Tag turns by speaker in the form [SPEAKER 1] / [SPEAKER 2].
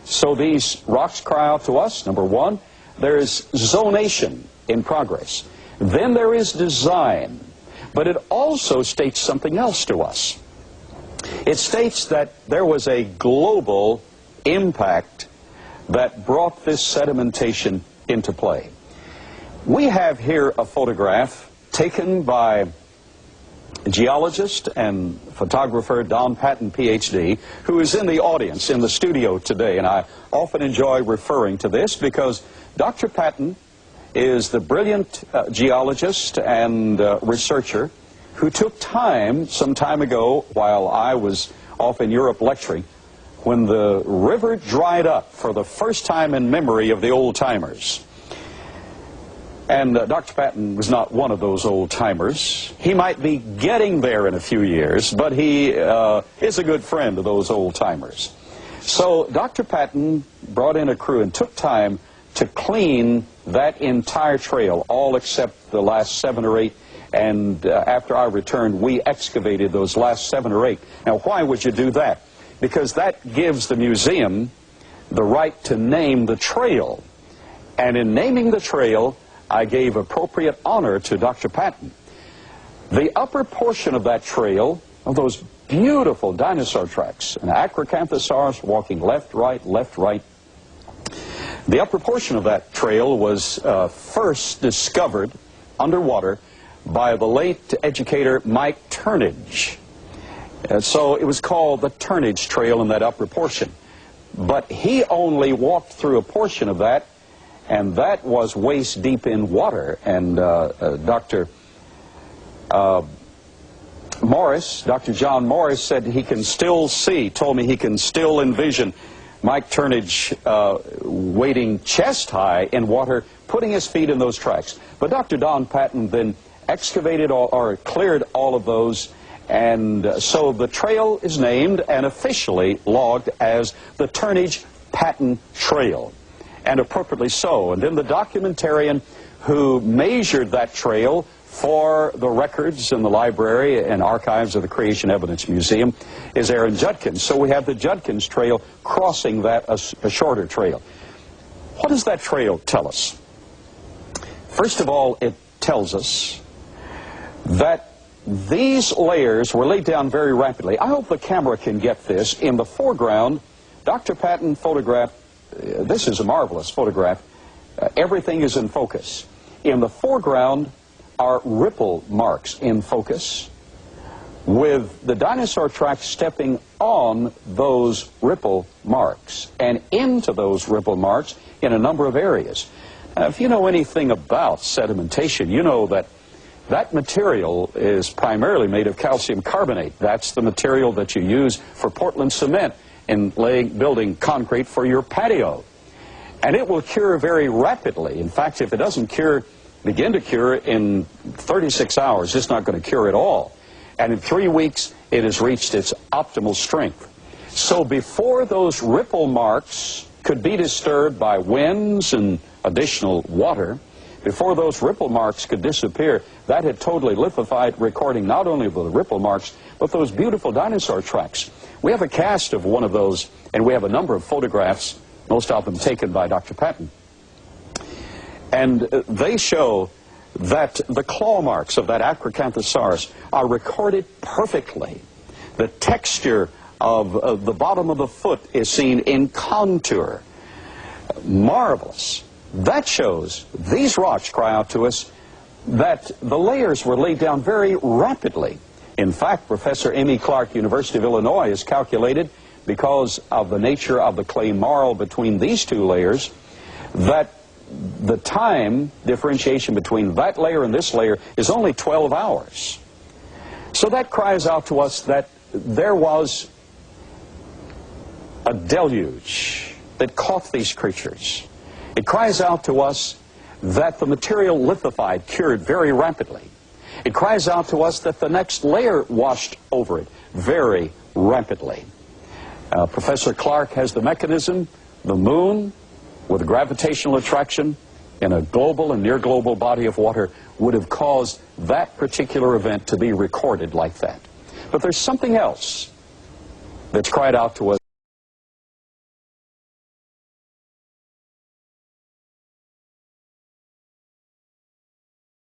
[SPEAKER 1] So these rocks cry out to us. Number one, there is zonation in progress. Then there is design. But it also states something else to us. It states that there was a global impact that brought this sedimentation into play. We have here a photograph taken by geologist and photographer Don Patton, PhD, who is in the audience in the studio today. And I often enjoy referring to this because Dr. Patton is the brilliant geologist and researcher who took time some time ago while I was off in Europe lecturing when the river dried up for the first time in memory of the old-timers. And Dr. Patton was not one of those old-timers. He might be getting there in a few years, but he is a good friend of those old-timers. So Dr. Patton brought in a crew and took time to clean that entire trail, all except the last 7 or 8. And after I returned, we excavated those last 7 or 8. Now, why would you do that? Because that gives the museum the right to name the trail. And in naming the trail, I gave appropriate honor to Dr. Patton. The upper portion of that trail, of those beautiful dinosaur tracks, an acrocanthosaurus walking left, right, the upper portion of that trail was first discovered underwater by the late educator Mike Turnage. So it was called the Turnage Trail in that upper portion. But he only walked through a portion of that, and that was waist deep in water. And Dr. John Morris said he can still see, told me he can still envision Mike Turnage wading chest high in water, putting his feet in those tracks. But Dr. Don Patton then excavated or cleared all of those, and so the trail is named and officially logged as the Turnage Patton Trail, and appropriately so. And then the documentarian who measured that trail for the records in the library and archives of the Creation Evidence Museum is Aaron Judkins. So we have the Judkins Trail crossing that, a shorter trail. What does that trail tell us? First of all, it tells us that these layers were laid down very rapidly. I hope the camera can get this. In the foreground, Dr. Patton photographed, this is a marvelous photograph. Everything is in focus. In the foreground are ripple marks in focus, with the dinosaur tracks stepping on those ripple marks and into those ripple marks in a number of areas. If you know anything about sedimentation, you know that that material is primarily made of calcium carbonate. That's the material that you use for Portland cement in building concrete for your patio. And it will cure very rapidly. In fact, if it doesn't begin to cure in 36 hours, it's not going to cure at all. And in 3 weeks, it has reached its optimal strength. So before those ripple marks could be disturbed by winds and additional water, before those ripple marks could disappear, that had totally lithified, recording not only the ripple marks, but those beautiful dinosaur tracks. We have a cast of one of those, and we have a number of photographs, most of them taken by Dr. Patton. And they show that the claw marks of that acrocanthosaurus are recorded perfectly. The texture of the bottom of the foot is seen in contour. Marvelous. That shows, these rocks cry out to us, that the layers were laid down very rapidly. In fact, Professor Amy Clark, University of Illinois, has calculated, because of the nature of the clay marl between these two layers, that the time differentiation between that layer and this layer is only 12 hours. So that cries out to us that there was a deluge that caught these creatures. It cries out to us that the material lithified, cured very rapidly. It cries out to us that the next layer washed over it very rapidly. Professor Clark has the mechanism, the moon, with gravitational attraction in a global and near global body of water, would have caused that particular event to be recorded like that. But there's something else that's cried out to us.